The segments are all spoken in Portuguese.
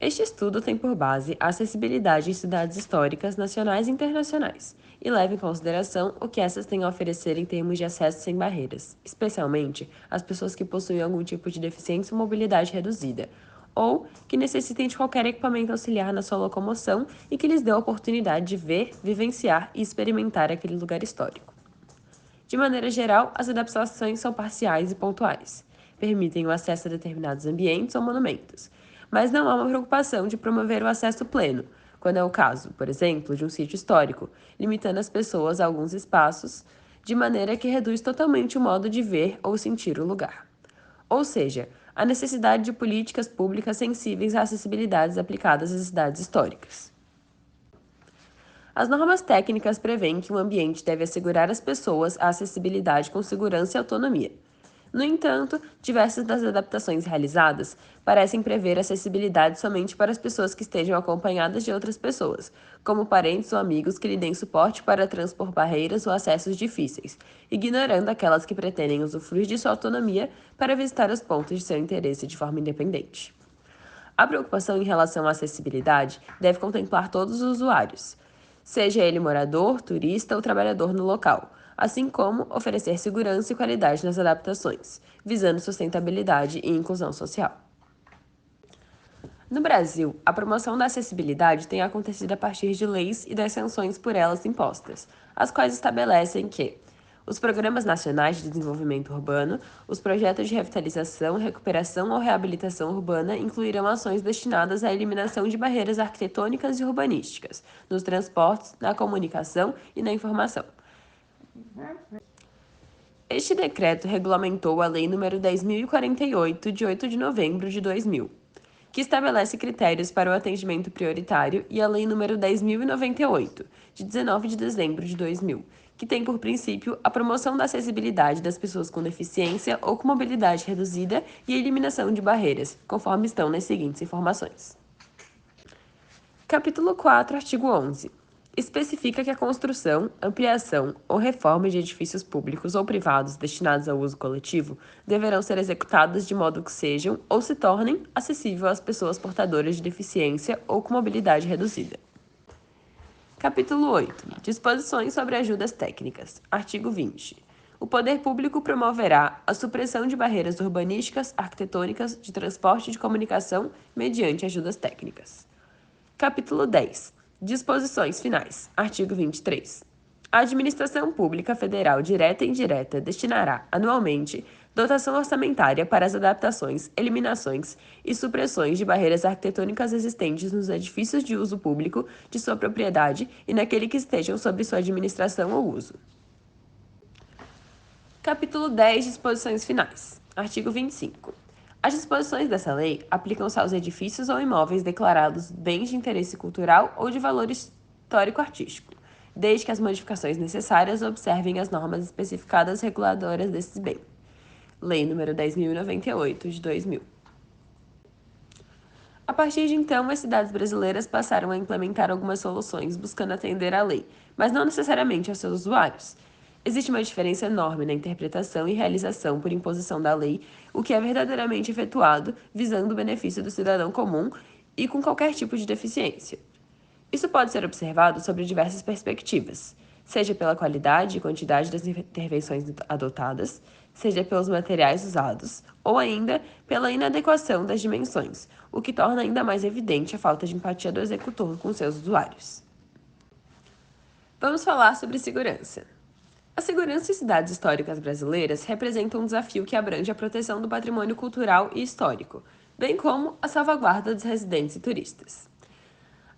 Este estudo tem por base a acessibilidade em cidades históricas nacionais e internacionais e leva em consideração o que essas têm a oferecer em termos de acesso sem barreiras, especialmente as pessoas que possuem algum tipo de deficiência ou mobilidade reduzida, ou que necessitem de qualquer equipamento auxiliar na sua locomoção e que lhes dê a oportunidade de ver, vivenciar e experimentar aquele lugar histórico. De maneira geral, as adaptações são parciais e pontuais, permitem o acesso a determinados ambientes ou monumentos, mas não há uma preocupação de promover o acesso pleno, quando é o caso, por exemplo, de um sítio histórico, limitando as pessoas a alguns espaços, de maneira que reduz totalmente o modo de ver ou sentir o lugar. Ou seja, a necessidade de políticas públicas sensíveis à acessibilidade aplicadas às cidades históricas. As normas técnicas prevêem que o ambiente deve assegurar às pessoas a acessibilidade com segurança e autonomia. No entanto, diversas das adaptações realizadas parecem prever acessibilidade somente para as pessoas que estejam acompanhadas de outras pessoas, como parentes ou amigos que lhe deem suporte para transpor barreiras ou acessos difíceis, ignorando aquelas que pretendem usufruir de sua autonomia para visitar os pontos de seu interesse de forma independente. A preocupação em relação à acessibilidade deve contemplar todos os usuários, seja ele morador, turista ou trabalhador no local, assim como oferecer segurança e qualidade nas adaptações, visando sustentabilidade e inclusão social. No Brasil, a promoção da acessibilidade tem acontecido a partir de leis e das sanções por elas impostas, as quais estabelecem que os programas nacionais de desenvolvimento urbano, os projetos de revitalização, recuperação ou reabilitação urbana incluirão ações destinadas à eliminação de barreiras arquitetônicas e urbanísticas, nos transportes, na comunicação e na informação. Este decreto regulamentou a Lei nº 10.048, de 8 de novembro de 2000, que estabelece critérios para o atendimento prioritário, e a Lei nº 10.098, de 19 de dezembro de 2000, que tem por princípio a promoção da acessibilidade das pessoas com deficiência ou com mobilidade reduzida e a eliminação de barreiras, conforme estão nas seguintes informações. Capítulo 4, artigo 11. Especifica que a construção, ampliação ou reforma de edifícios públicos ou privados destinados ao uso coletivo deverão ser executadas de modo que sejam ou se tornem acessíveis às pessoas portadoras de deficiência ou com mobilidade reduzida. Capítulo 8. Disposições sobre ajudas técnicas. Artigo 20. O poder público promoverá a supressão de barreiras urbanísticas, arquitetônicas, de transporte e de comunicação mediante ajudas técnicas. Capítulo 10. Disposições finais. Artigo 23. A administração pública federal direta e indireta destinará, anualmente, dotação orçamentária para as adaptações, eliminações e supressões de barreiras arquitetônicas existentes nos edifícios de uso público de sua propriedade e naquele que estejam sob sua administração ou uso. Capítulo 10. Disposições finais. Artigo 25. As disposições dessa lei aplicam-se aos edifícios ou imóveis declarados bens de interesse cultural ou de valor histórico-artístico, desde que as modificações necessárias observem as normas especificadas reguladoras desses bens. Lei nº 10.098, de 2000. A partir de então, as cidades brasileiras passaram a implementar algumas soluções buscando atender à lei, mas não necessariamente aos seus usuários. Existe uma diferença enorme na interpretação e realização por imposição da lei, o que é verdadeiramente efetuado visando o benefício do cidadão comum e com qualquer tipo de deficiência. Isso pode ser observado sobre diversas perspectivas, seja pela qualidade e quantidade das intervenções adotadas, seja pelos materiais usados, ou ainda pela inadequação das dimensões, o que torna ainda mais evidente a falta de empatia do executor com seus usuários. Vamos falar sobre segurança. A segurança em cidades históricas brasileiras representa um desafio que abrange a proteção do patrimônio cultural e histórico, bem como a salvaguarda dos residentes e turistas.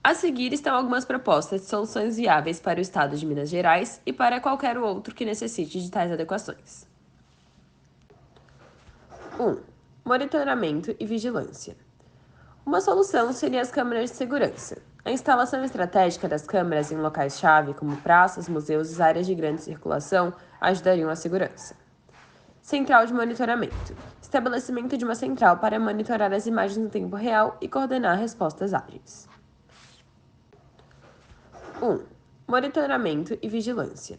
A seguir estão algumas propostas de soluções viáveis para o estado de Minas Gerais e para qualquer outro que necessite de tais adequações. 1. Monitoramento e vigilância. Uma solução seria as câmeras de segurança. A instalação estratégica das câmeras em locais-chave, como praças, museus e áreas de grande circulação, ajudariam a segurança. Central de monitoramento. Estabelecimento de uma central para monitorar as imagens no tempo real e coordenar respostas ágeis. 1. Monitoramento e vigilância.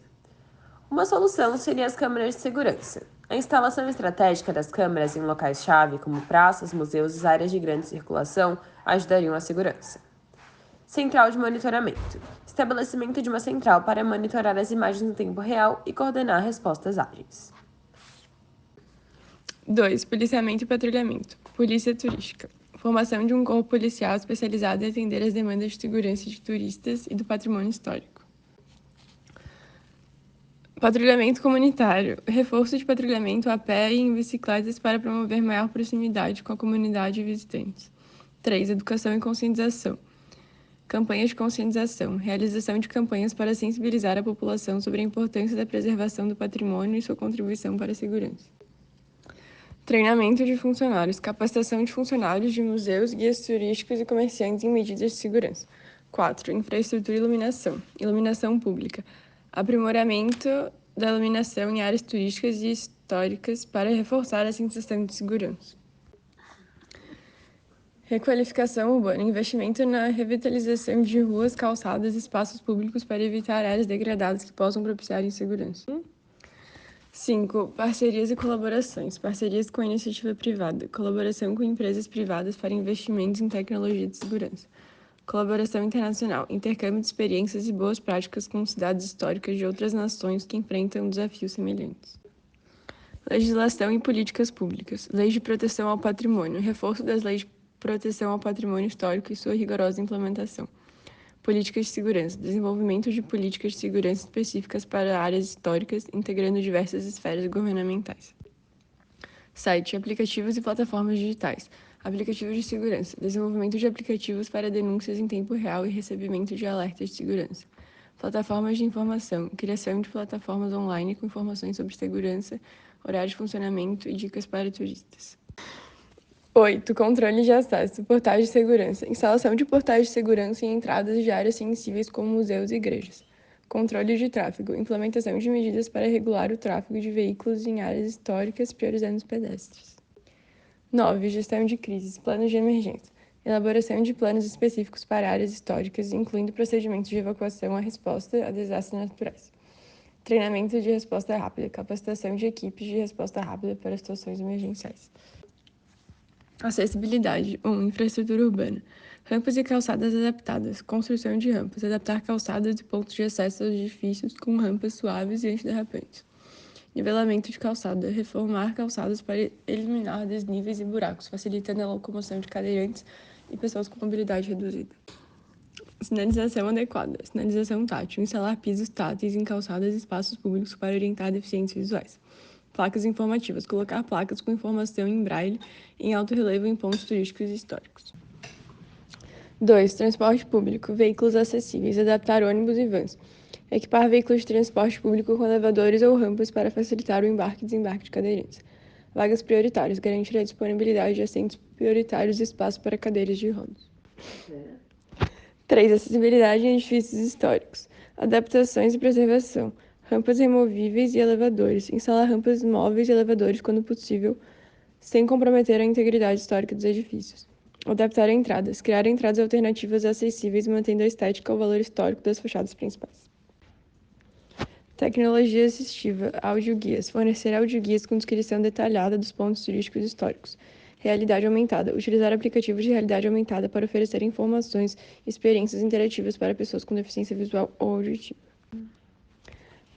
Uma solução seria as câmeras de segurança. A instalação estratégica das câmeras em locais-chave, como praças, museus e áreas de grande circulação, ajudariam a segurança. Central de monitoramento. Estabelecimento de uma central para monitorar as imagens no tempo real e coordenar respostas ágeis. 2. Policiamento e patrulhamento. Polícia turística. Formação de um corpo policial especializado em atender às demandas de segurança de turistas e do patrimônio histórico. Patrulhamento comunitário. Reforço de patrulhamento a pé e em bicicletas para promover maior proximidade com a comunidade e visitantes. 3. Educação e conscientização. Campanhas de conscientização. Realização de campanhas para sensibilizar a população sobre a importância da preservação do patrimônio e sua contribuição para a segurança. Treinamento de funcionários. Capacitação de funcionários de museus, guias turísticos e comerciantes em medidas de segurança. 4. Infraestrutura e iluminação. Iluminação pública. Aprimoramento da iluminação em áreas turísticas e históricas para reforçar a sensação de segurança. Requalificação urbana. Investimento na revitalização de ruas, calçadas e espaços públicos para evitar áreas degradadas que possam propiciar insegurança. 5. Parcerias e colaborações. Parcerias com a iniciativa privada. Colaboração com empresas privadas para investimentos em tecnologia de segurança. Colaboração internacional. Intercâmbio de experiências e boas práticas com cidades históricas de outras nações que enfrentam desafios semelhantes. Legislação e políticas públicas. Leis de proteção ao patrimônio. Reforço das leis de proteção ao patrimônio histórico e sua rigorosa implementação. Políticas de segurança. Desenvolvimento de políticas de segurança específicas para áreas históricas, integrando diversas esferas governamentais. Site, aplicativos e plataformas digitais. Aplicativos de segurança. Desenvolvimento de aplicativos para denúncias em tempo real e recebimento de alertas de segurança. Plataformas de informação. Criação de plataformas online com informações sobre segurança, horário de funcionamento e dicas para turistas. 8. Controle de acesso. Portais de segurança. Instalação de portais de segurança em entradas de áreas sensíveis como museus e igrejas. Controle de tráfego. Implementação de medidas para regular o tráfego de veículos em áreas históricas, priorizando os pedestres. 9. Gestão de crises. Planos de emergência. Elaboração de planos específicos para áreas históricas, incluindo procedimentos de evacuação à resposta a desastres naturais. Treinamento de resposta rápida. Capacitação de equipes de resposta rápida para situações emergenciais. Acessibilidade. 1. Infraestrutura urbana. Rampas e calçadas adaptadas. Construção de rampas. Adaptar calçadas e pontos de acesso aos edifícios com rampas suaves e antiderrapantes. Nivelamento de calçada. Reformar calçadas para eliminar desníveis e buracos, facilitando a locomoção de cadeirantes e pessoas com mobilidade reduzida. Sinalização adequada. Sinalização tátil. Instalar pisos táteis em calçadas e espaços públicos para orientar deficientes visuais. Placas informativas. Colocar placas com informação em braille em alto relevo em pontos turísticos e históricos. 2. Transporte público. Veículos acessíveis. Adaptar ônibus e vans. Equipar veículos de transporte público com elevadores ou rampas para facilitar o embarque e desembarque de cadeirantes. Vagas prioritárias. Garantir a disponibilidade de assentos prioritários e espaço para cadeiras de rodas. 3. Acessibilidade em edifícios históricos. Adaptações e preservação. Rampas removíveis e elevadores. Instalar rampas móveis e elevadores quando possível, sem comprometer a integridade histórica dos edifícios. Adaptar entradas. Criar entradas alternativas acessíveis, mantendo a estética ou valor histórico das fachadas principais. Tecnologia assistiva. Audioguias. Fornecer audioguias com descrição detalhada dos pontos turísticos históricos. Realidade aumentada. Utilizar aplicativos de realidade aumentada para oferecer informações e experiências interativas para pessoas com deficiência visual ou auditiva.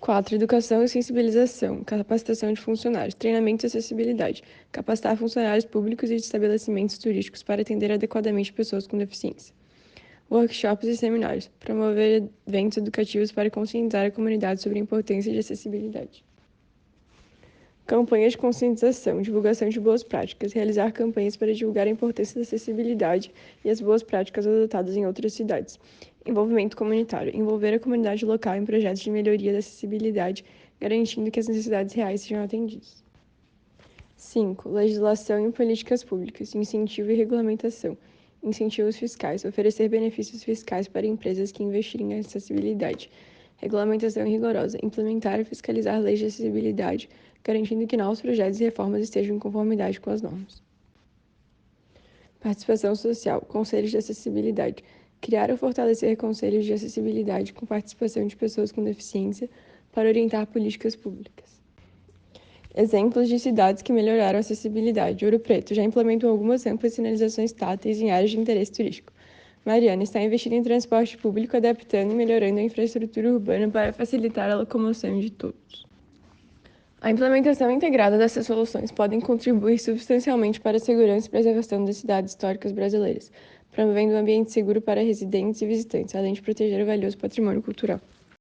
4. Educação e sensibilização. Capacitação de funcionários. Treinamento e acessibilidade. Capacitar funcionários públicos e de estabelecimentos turísticos para atender adequadamente pessoas com deficiência. Workshops e seminários. Promover eventos educativos para conscientizar a comunidade sobre a importância de acessibilidade. Campanhas de conscientização, divulgação de boas práticas, realizar campanhas para divulgar a importância da acessibilidade e as boas práticas adotadas em outras cidades. Envolvimento comunitário, envolver a comunidade local em projetos de melhoria da acessibilidade, garantindo que as necessidades reais sejam atendidas. 5. Legislação e políticas públicas, incentivo e regulamentação. Incentivos fiscais, oferecer benefícios fiscais para empresas que investirem em acessibilidade. Regulamentação rigorosa, implementar e fiscalizar leis de acessibilidade, garantindo que novos projetos e reformas estejam em conformidade com as normas. Participação social, conselhos de acessibilidade. Criar ou fortalecer conselhos de acessibilidade com participação de pessoas com deficiência para orientar políticas públicas. Exemplos de cidades que melhoraram a acessibilidade. Ouro Preto já implementou algumas amplas sinalizações táteis em áreas de interesse turístico. Mariana está investindo em transporte público, adaptando e melhorando a infraestrutura urbana para facilitar a locomoção de todos. A implementação integrada dessas soluções podem contribuir substancialmente para a segurança e preservação das cidades históricas brasileiras, promovendo um ambiente seguro para residentes e visitantes, além de proteger o valioso patrimônio cultural.